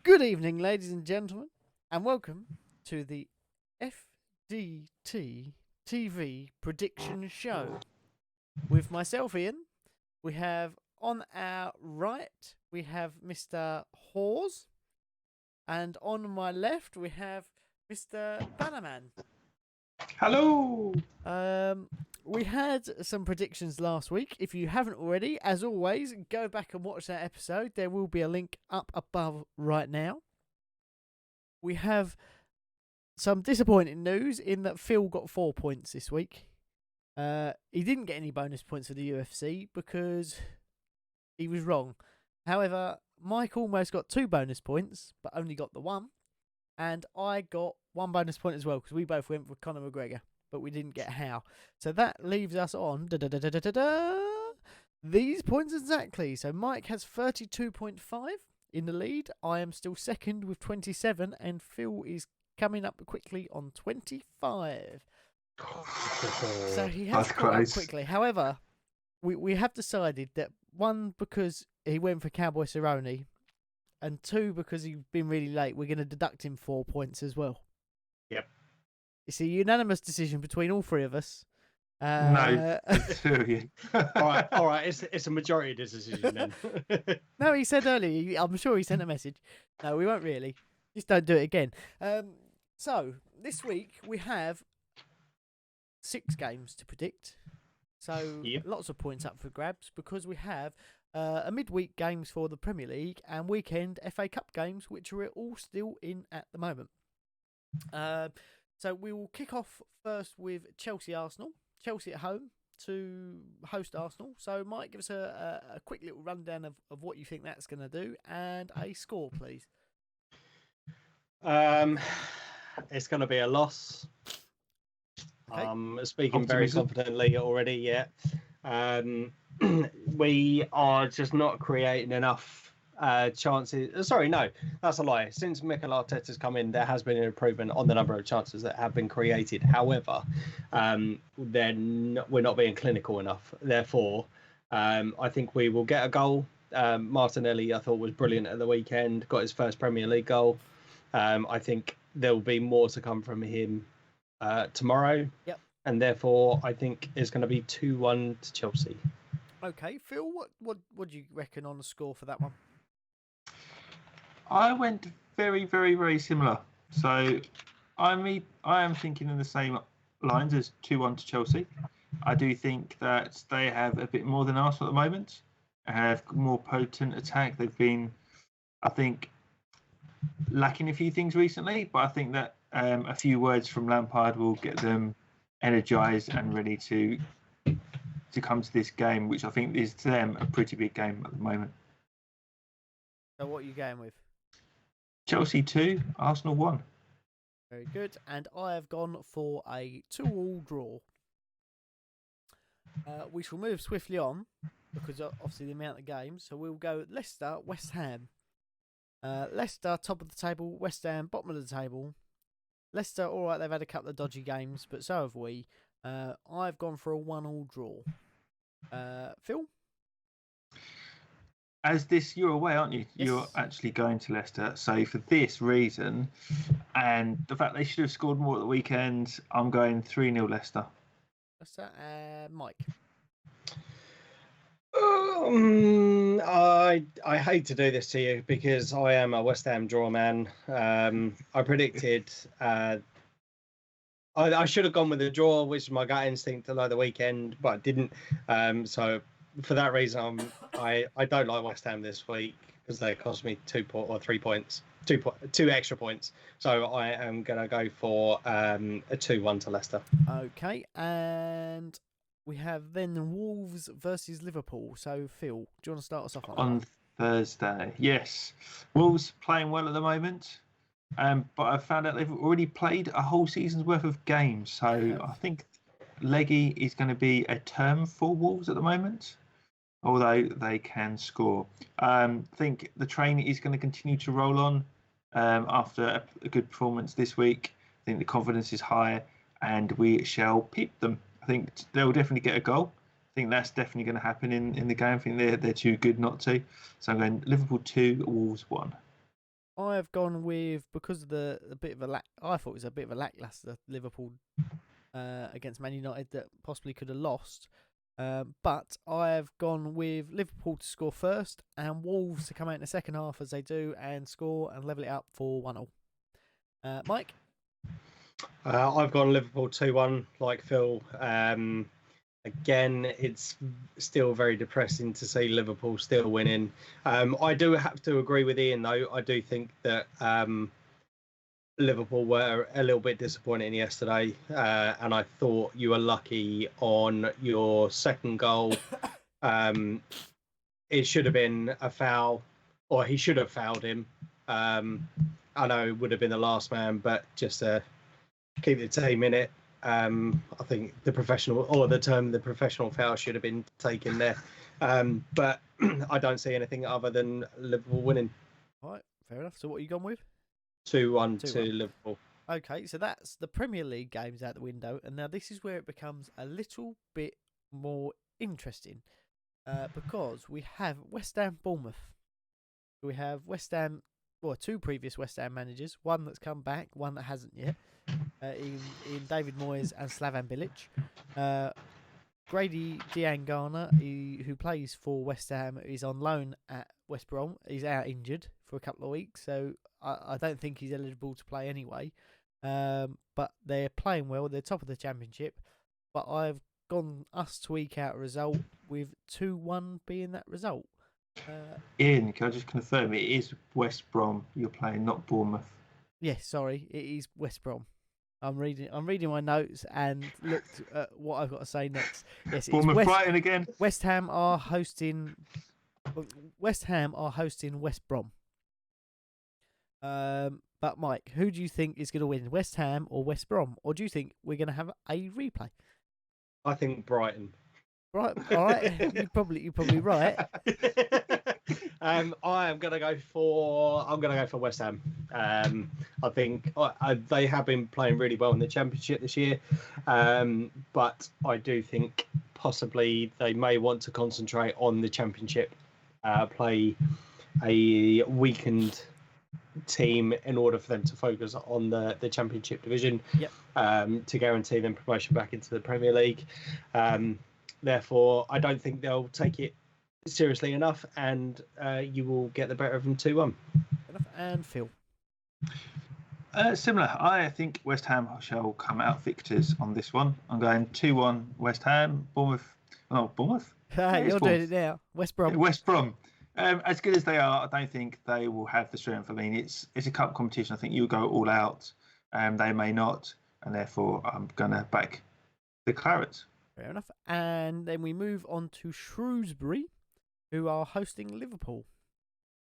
Good evening, ladies and gentlemen, and welcome to the FDT-TV prediction show. With myself, Ian, we have on our right, we have Mr. Hawes, and on my left, we have Mr. Bannerman. Hello! We had some predictions last week. If you haven't already, as always, go back and watch that episode. There will be a link up above right now. We have some disappointing news in that Phil got 4 points this week. He didn't get any bonus points for the UFC because he was wrong. However, Mike almost got 2 bonus points, but only got the 1. And I got 1 bonus point as well because we both went for Conor McGregor, but we didn't get how. So that leaves us on these points exactly. So Mike has 32.5 in the lead. I am still second with 27, and Phil is coming up quickly on 25. So he has caught up quickly. However, we have decided that 1, because he went for Cowboy Cerrone, and 2, because he's been really late, we're going to deduct him 4 points as well. Yep. It's a unanimous decision between all 3 of us. No, two of you. all right. It's a majority decision then. No, he said earlier. I'm sure he sent a message. No, we won't really. Just don't do it again. So this week we have 6 games to predict. So Lots of points up for grabs because we have a midweek games for the Premier League and weekend FA Cup games, which are all still in at the moment. So we will kick off first with Chelsea-Arsenal. Chelsea at home to host Arsenal. So Mike, give us a quick little rundown of what you think that's going to do and a score, please. It's going to be a loss. Okay. Speaking very confidently already, yeah. We are just not creating enough chances. Sorry, no, that's a lie. Since Mikel Arteta's come in, there has been an improvement on the number of chances that have been created. However, we're not being clinical enough. Therefore, I think we will get a goal. Martinelli, I thought, was brilliant at the weekend. Got his first Premier League goal. I think there will be more to come from him tomorrow. Yep. And therefore, I think it's going to be 2-1 to Chelsea. Okay, Phil, what do you reckon on the score for that one? I went very, very, very similar. So I am thinking in the same lines as 2-1 to Chelsea. I do think that they have a bit more than Arsenal at the moment. Have more potent attack. They've been, I think, lacking a few things recently, but I think that a few words from Lampard will get them energised and ready to come to this game, which I think is to them a pretty big game at the moment. So what are you going with? Chelsea 2, Arsenal 1. Very good. And I have gone for a 2-2 draw. We shall move swiftly on because obviously the amount of games. So we'll go Leicester, West Ham. Leicester, top of the table. West Ham, bottom of the table. Leicester, all right, they've had a couple of dodgy games, but so have we. I've gone for a 1-1 draw. Phil? You're away, aren't you? Yes. You're actually going to Leicester. So for this reason, and the fact they should have scored more at the weekend, I'm going 3-0 Leicester. Leicester, Mike? I hate to do this to you because I am a West Ham draw man. I predicted I should have gone with the draw, which is my gut instinct like the weekend, but I didn't. So for that reason, I don't like West Ham this week because they cost me 3 points, two extra points. So I am going to go for a 2-1 to Leicester. Okay, and we have then Wolves versus Liverpool. So Phil, do you want to start us off on Thursday? Yes, Wolves playing well at the moment. But I've found out they've already played a whole season's worth of games. So I think leggy is going to be a term for Wolves at the moment, although they can score. I think the train is going to continue to roll on after a good performance this week. I think the confidence is high and we shall peep them. I think they'll definitely get a goal. I think that's definitely going to happen in the game. I think they're too good not to. So I'm going Liverpool 2, Wolves 1. I have gone with, because of the bit of a I thought it was a bit of a lackluster Liverpool against Man United that possibly could have lost. But I have gone with Liverpool to score first and Wolves to come out in the second half as they do and score and level it up for 1-1. Mike? I've gone Liverpool 2-1, like Phil. Again, it's still very depressing to see Liverpool still winning. I do have to agree with Ian, though. I do think that Liverpool were a little bit disappointing yesterday, and I thought you were lucky on your second goal. It should have been a foul, or he should have fouled him. I know it would have been the last man, but just to keep the team in it, I think the professional foul should have been taken there. But I don't see anything other than Liverpool winning. All right, fair enough. So what are you gone with? 2-1 to Liverpool. Okay, so that's the Premier League games out the window, and now this is where it becomes a little bit more interesting, because we have West Ham, Bournemouth. We have West Ham, well, two previous West Ham managers, one that's come back, one that hasn't yet, in David Moyes and Slaven Bilic. Grady Diangana, who plays for West Ham, is on loan at West Brom. He's out injured for a couple of weeks, so I don't think he's eligible to play anyway. But they're playing well. They're top of the Championship. But I've gone us to eke out a result with 2-1 being that result. Ian, can I just confirm it is West Brom you're playing, not Bournemouth? Yes, sorry, it is West Brom. I'm reading my notes and looked at what I've got to say next. Yes, Bournemouth, Brighton again. West Ham are hosting West Brom. But Mike, who do you think is going to win, West Ham or West Brom, or do you think we're going to have a replay? I think Brighton. Right, all right. You're probably right. I'm gonna go for West Ham. I think they have been playing really well in the Championship this year, but I do think possibly they may want to concentrate on the Championship, play a weakened team in order for them to focus on the Championship division. Yep. To guarantee them promotion back into the Premier League. Therefore, I don't think they'll take it seriously enough, and you will get the better of them 2-1. And Phil? Similar. I think West Ham shall come out victors on this one. I'm going 2-1 West Ham. Bournemouth. You're doing it now. West Brom. West Brom. As good as they are, I don't think they will have the strength. I mean, it's a cup competition. I think you go all out. They may not, and therefore I'm going to back the Clarets. Fair enough. And then we move on to Shrewsbury, who are hosting Liverpool.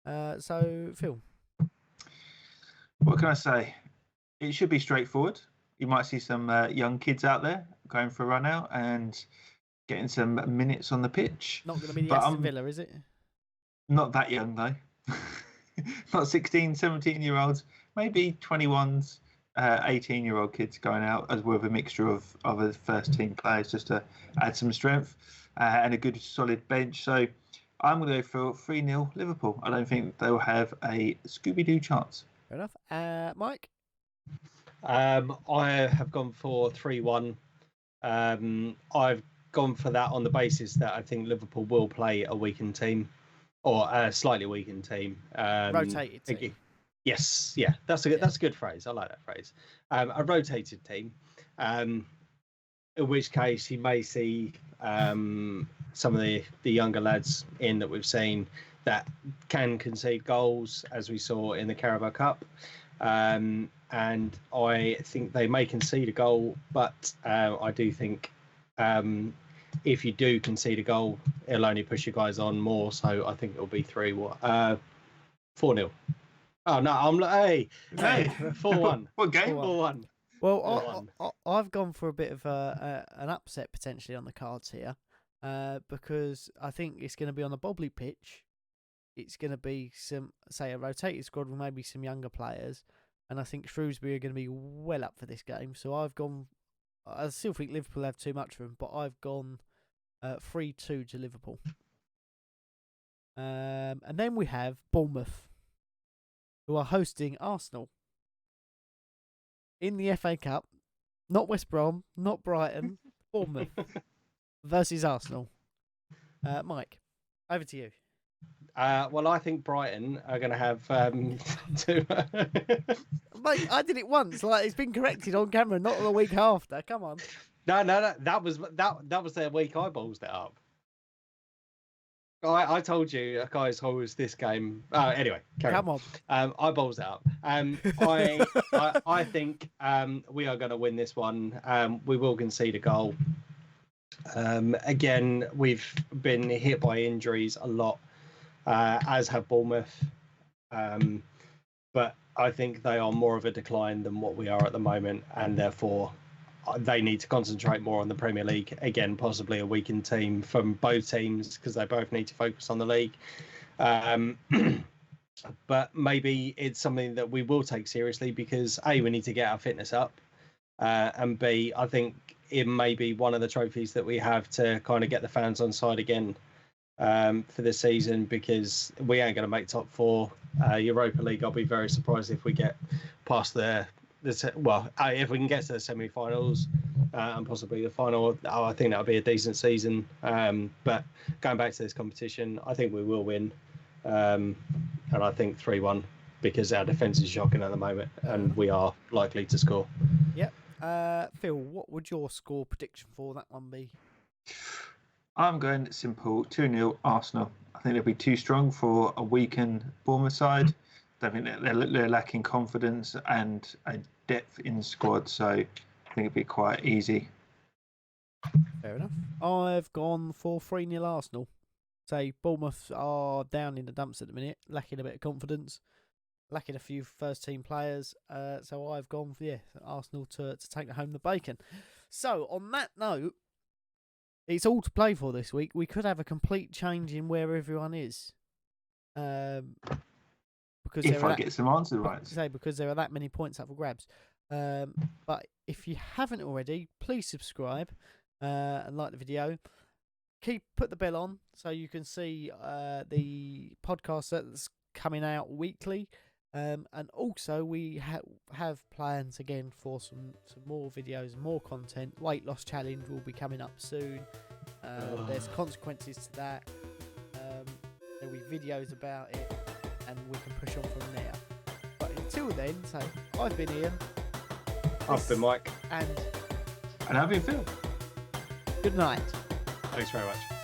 So, Phil? What can I say? It should be straightforward. You might see some young kids out there going for a run out and getting some minutes on the pitch. Not going to be the Aston Villa, is it? Not that young, though. Not 16, 17-year-olds. Maybe 21s. 18-year-old kids going out as well, with a mixture of other first-team players just to add some strength and a good solid bench. So I'm going to go for 3-0 Liverpool. I don't think they'll have a Scooby-Doo chance. Fair enough. Mike? I have gone for 3-1. I've gone for that on the basis that I think Liverpool will play a weakened team, or a slightly weakened team. Rotated team. Yes, yeah, that's a good phrase. I like that phrase. A rotated team, in which case you may see some of the younger lads in that we've seen that can concede goals, as we saw in the Carabao Cup. And I think they may concede a goal, but I do think if you do concede a goal, it'll only push you guys on more. So I think it'll be 4-0. Oh no! Hey, 4-1. What game? 4-1. Well, I've gone for a bit of an upset potentially on the cards here, because I think it's going to be on a bobbly pitch. It's going to be a rotated squad with maybe some younger players, and I think Shrewsbury are going to be well up for this game. So I still think Liverpool have too much for them, but I've gone 3-2 to Liverpool. And then we have Bournemouth. who are hosting Arsenal in the FA Cup. Not West Brom, not Brighton, Bournemouth versus Arsenal. Mike, over to you. Well, I think Brighton are going to have two. Mate, I did it once. Like, it's been corrected on camera, not the week after. Come on. No. That was their week. I ballsed it up. I told you, guys, how was this game? Anyway, Come on. I balls it up. I think we are going to win this one. We will concede a goal. Again, we've been hit by injuries a lot, as have Bournemouth. But I think they are more of a decline than what we are at the moment, and therefore they need to concentrate more on the Premier League. Again, possibly a weakened team from both teams because they both need to focus on the league. But maybe it's something that we will take seriously because A, we need to get our fitness up, and B, I think it may be one of the trophies that we have to kind of get the fans on side again for this season, because we ain't going to make top four. Europa League, I'll be very surprised if we get past if we can get to the semi-finals and possibly the final. I think that'll be a decent season. But going back to this competition, I think we will win, and I think 3-1 because our defence is shocking at the moment, and we are likely to score. Yep. Phil, what would your score prediction for that one be? I'm going simple, 2-0 Arsenal. I think they'll be too strong for a weakened Bournemouth side. I think they're lacking confidence and a depth in the squad, so I think it'll be quite easy. Fair enough. I've gone for 3-0 Arsenal. Say Bournemouth are down in the dumps at the minute, lacking a bit of confidence, lacking a few first-team players. So I've gone for Arsenal to take home the bacon. So on that note, it's all to play for this week. We could have a complete change in where everyone is. Because if I get some answers right. Because there are that many points up for grabs. But if you haven't already, please subscribe and like the video. Put the bell on so you can see the podcast that's coming out weekly. And also we have plans again for some more videos, more content. Weight loss challenge will be coming up soon. There's consequences to that. There'll be videos about it, and we can push on from there. But until then, so I've been Ian. I've been Mike. And I've been Phil. Good night. Thanks very much.